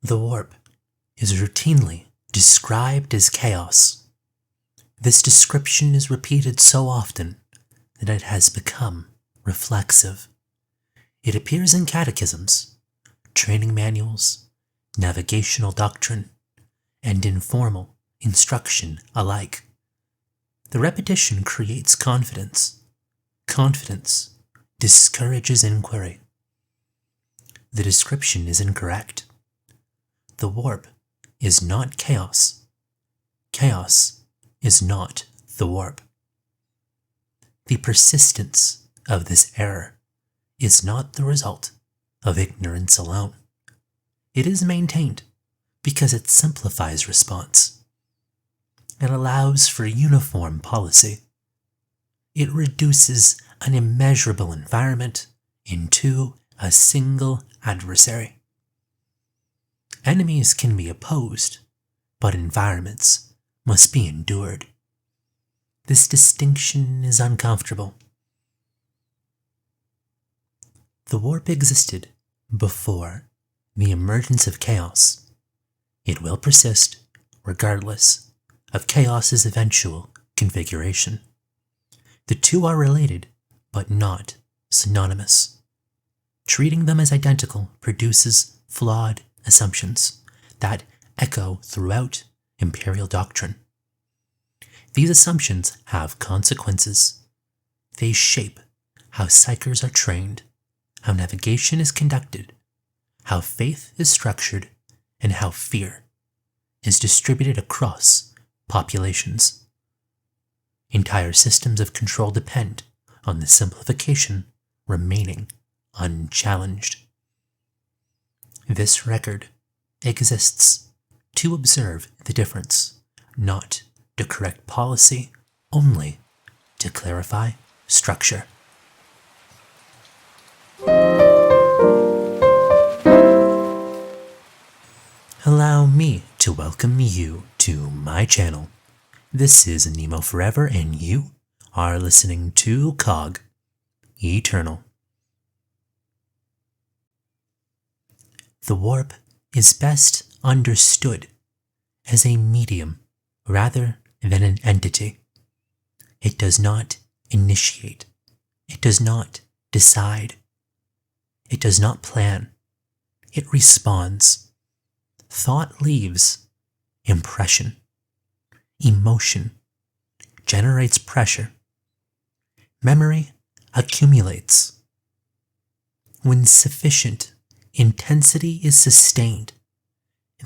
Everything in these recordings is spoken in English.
The warp is routinely described as chaos. This description is repeated so often that it has become reflexive. It appears in catechisms, training manuals, navigational doctrine, and informal instruction alike. The repetition creates confidence. Confidence discourages inquiry. The description is incorrect. The warp is not chaos. Chaos is not the warp. The persistence of this error is not the result of ignorance alone. It is maintained because it simplifies response. It allows for uniform policy. It reduces an immeasurable environment into a single adversary. Enemies can be opposed, but environments must be endured. This distinction is uncomfortable. The warp existed before the emergence of chaos. It will persist regardless of chaos's eventual configuration. The two are related, but not synonymous. Treating them as identical produces flawed assumptions that echo throughout imperial doctrine. These assumptions have consequences. They shape how psychers are trained, how navigation is conducted, how faith is structured, and how fear is distributed across populations. Entire systems of control depend on the simplification remaining unchallenged. This record exists to observe the difference, not to correct policy, only to clarify structure. Allow me to welcome you to my channel. This is Nemo Forever, and you are listening to COG Eternal. The warp is best understood as a medium rather than an entity. It does not initiate. It does not decide. It does not plan. It responds. Thought leaves impression. Emotion generates pressure. Memory accumulates. When sufficient intensity is sustained,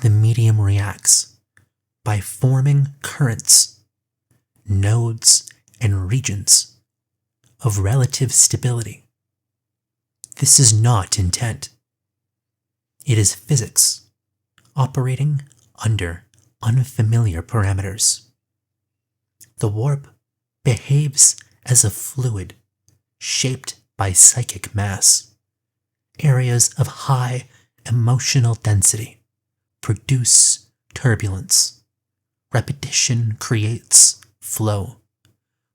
the medium reacts by forming currents, nodes, and regions of relative stability. This is not intent. It is physics operating under unfamiliar parameters. The warp behaves as a fluid shaped by psychic mass. Areas of high emotional density produce turbulence. Repetition creates flow.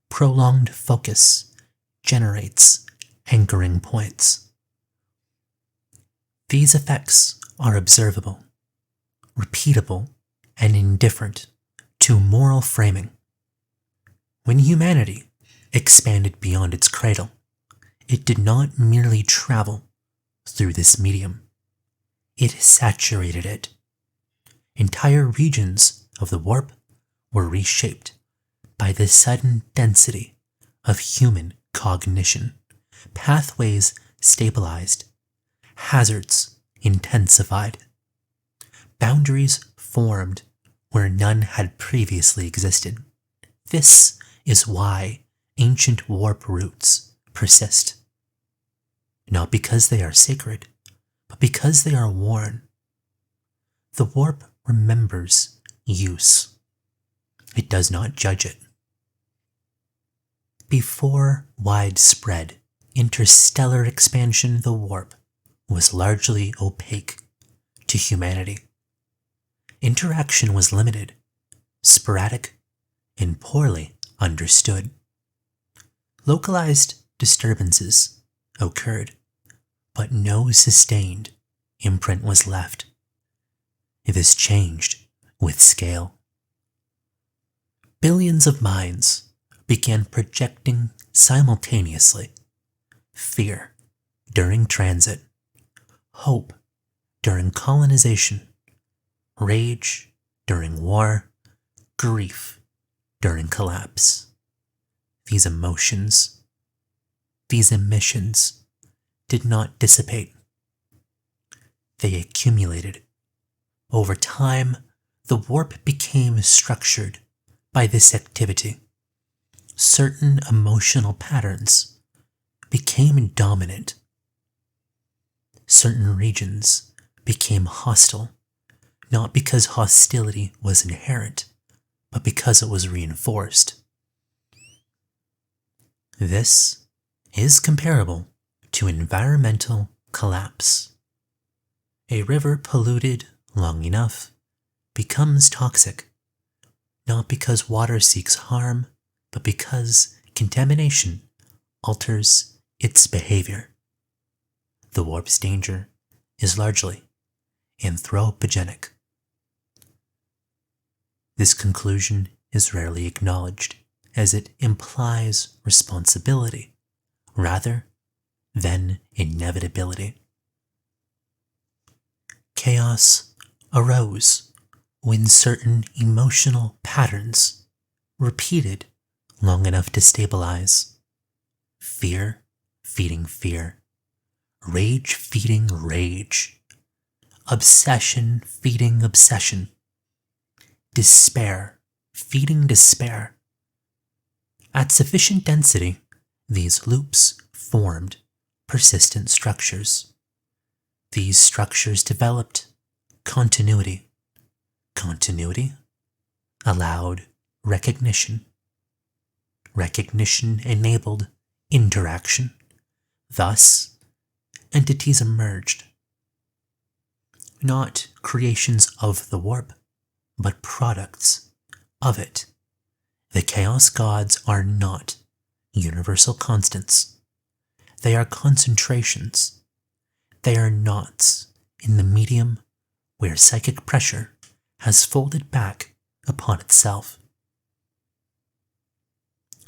Prolonged focus generates anchoring points. These effects are observable, repeatable, and indifferent to moral framing. When humanity expanded beyond its cradle, it did not merely travel through this medium. It saturated it. Entire regions of the warp were reshaped by the sudden density of human cognition. Pathways stabilized. Hazards intensified. Boundaries formed where none had previously existed. This is why ancient warp routes persist. Not because they are sacred, but because they are worn. The warp remembers use. It does not judge it. Before widespread interstellar expansion, the warp was largely opaque to humanity. Interaction was limited, sporadic, and poorly understood. Localized disturbances occurred, but no sustained imprint was left. This changed with scale. Billions of minds began projecting simultaneously fear during transit, hope during colonization, rage during war, grief during collapse. These emotions, these emissions did not dissipate. They accumulated. Over time, the warp became structured by this activity. Certain emotional patterns became dominant. Certain regions became hostile, not because hostility was inherent, but because it was reinforced. This is comparable to environmental collapse. A river polluted long enough becomes toxic, not because water seeks harm, but because contamination alters its behavior. The warp's danger is largely anthropogenic. This conclusion is rarely acknowledged, as it implies responsibility rather than inevitability. Chaos arose when certain emotional patterns repeated long enough to stabilize. Fear feeding fear, rage feeding rage, obsession feeding obsession, despair feeding despair. At sufficient density, these loops formed persistent structures. These structures developed continuity. Continuity allowed recognition. Recognition enabled interaction. Thus, entities emerged. Not creations of the warp, but products of it. The chaos gods are not universal constants. They are concentrations. They are knots in the medium where psychic pressure has folded back upon itself.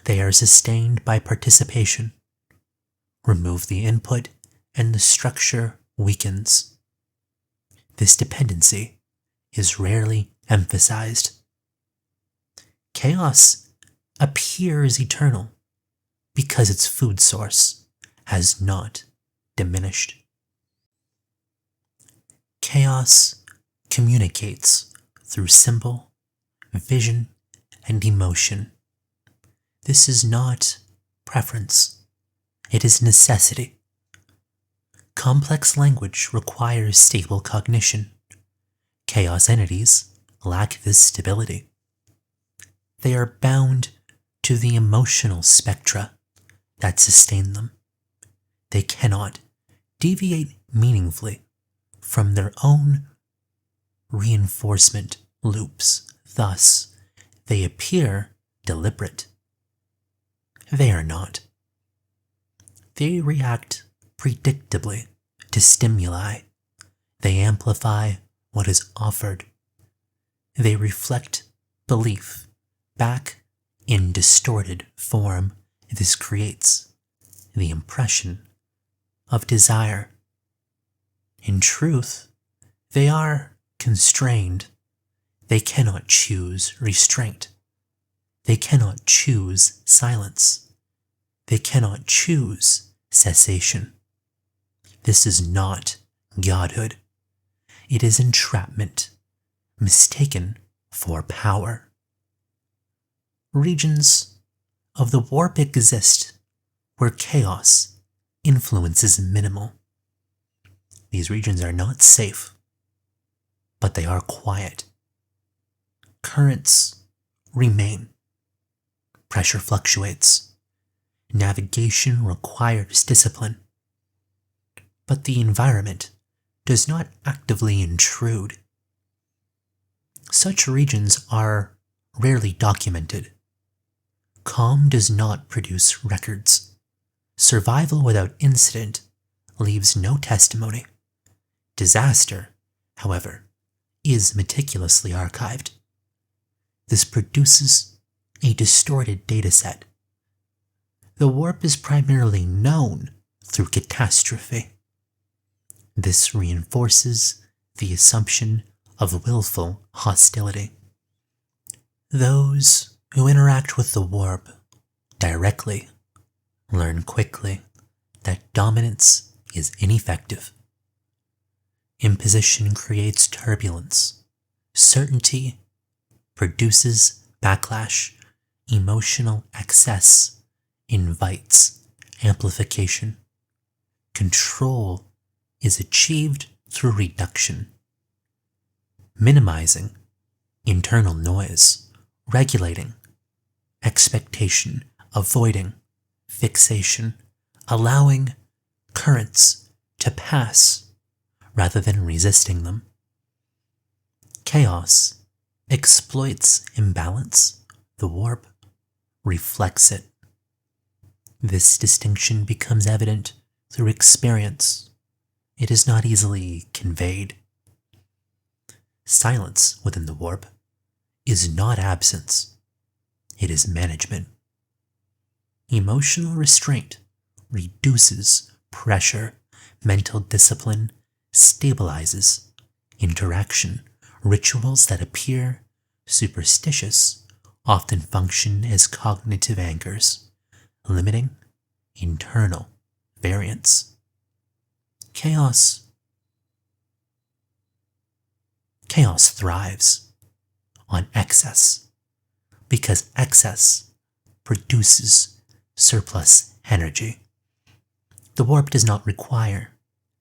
They are sustained by participation. Remove the input and the structure weakens. This dependency is rarely emphasized. Chaos appears eternal because its food source has not diminished. Chaos communicates through symbol, vision, and emotion. This is not preference. It is necessity. Complex language requires stable cognition. Chaos entities lack this stability. They are bound to the emotional spectra that sustain them. They cannot deviate meaningfully from their own reinforcement loops. Thus, they appear deliberate. They are not. They react predictably to stimuli. They amplify what is offered. They reflect belief back in distorted form. This creates the impression of desire. In truth, they are constrained. They cannot choose restraint. They cannot choose silence. They cannot choose cessation. This is not godhood. It is entrapment, mistaken for power. Regions of the warp exist where chaos influence is minimal. These regions are not safe, but they are quiet. Currents remain. Pressure fluctuates. Navigation requires discipline. But the environment does not actively intrude. Such regions are rarely documented. Calm does not produce records. Survival without incident leaves no testimony. Disaster, however, is meticulously archived. This produces a distorted dataset. The warp is primarily known through catastrophe. This reinforces the assumption of willful hostility. Those who interact with the warp directly learn quickly that dominance is ineffective. Imposition creates turbulence. Certainty produces backlash. Emotional excess invites amplification. Control is achieved through reduction. Minimizing internal noise, regulating expectation, avoiding fixation, allowing currents to pass rather than resisting them. Chaos exploits imbalance. The warp reflects it. This distinction becomes evident through experience. It is not easily conveyed. Silence within the warp is not absence. It is management. Emotional restraint reduces pressure. Mental discipline stabilizes interaction. Rituals that appear superstitious often function as cognitive anchors, limiting internal variance. Chaos thrives on excess because excess produces surplus energy. The warp does not require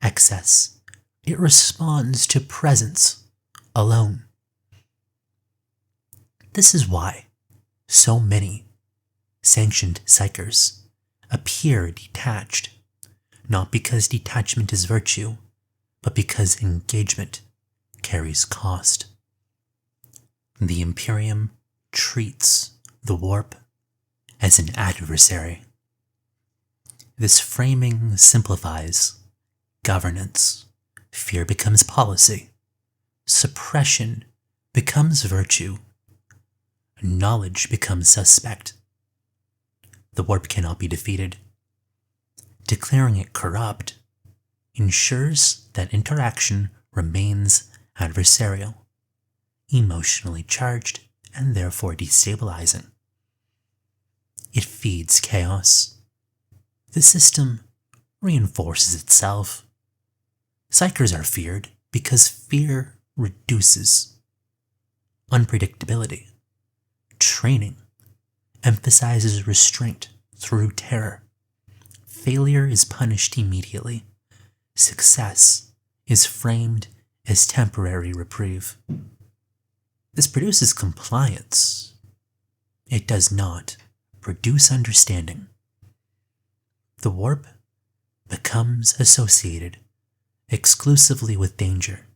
excess. It responds to presence alone. This is why so many sanctioned psychers appear detached, not because detachment is virtue, but because engagement carries cost. The Imperium treats the warp as an adversary. This framing simplifies governance. Fear becomes policy. Suppression becomes virtue. Knowledge becomes suspect. The warp cannot be defeated. Declaring it corrupt ensures that interaction remains adversarial, emotionally charged, and therefore destabilizing. It feeds chaos. The system reinforces itself. Psychers are feared because fear reduces unpredictability. Training emphasizes restraint through terror. Failure is punished immediately. Success is framed as temporary reprieve. This produces compliance. It does not produce understanding. The warp becomes associated exclusively with danger.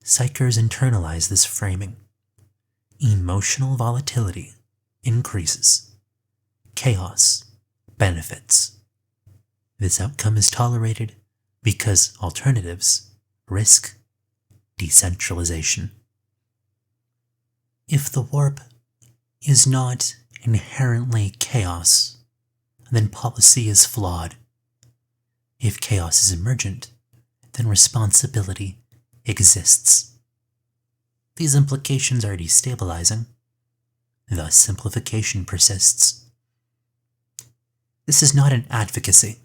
Psychers internalize this framing. Emotional volatility increases. Chaos benefits. This outcome is tolerated because alternatives risk decentralization. If the warp is not inherently chaos, then policy is flawed. If chaos is emergent, then responsibility exists. These implications are destabilizing. Thus, simplification persists. This is not an advocacy.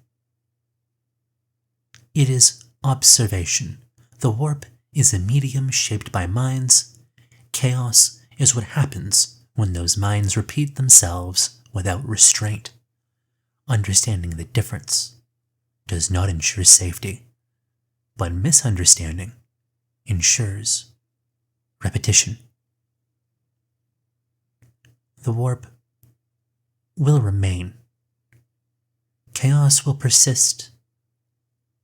It is observation. The warp is a medium shaped by minds. Chaos is what happens when those minds repeat themselves without restraint. Understanding the difference does not ensure safety, but misunderstanding ensures repetition. The warp will remain. Chaos will persist.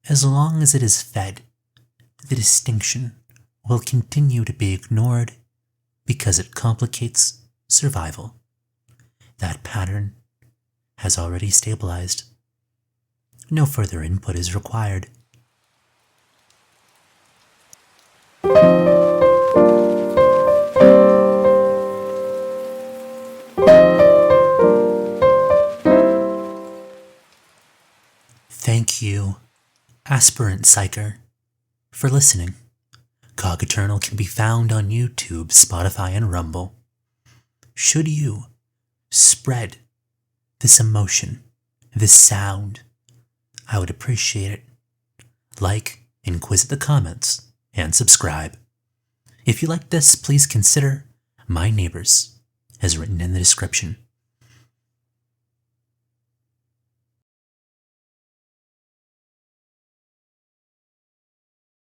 As long as it is fed, the distinction will continue to be ignored because it complicates survival. That pattern has already stabilized. No further input is required. Thank you, Aspirant Psyker, for listening. Cog Eternal can be found on YouTube, Spotify, and Rumble. Should you spread this emotion, this sound, I would appreciate it. Like, inquisitive the comments, and subscribe. If you like this, please consider My Neighbors, as written in the description.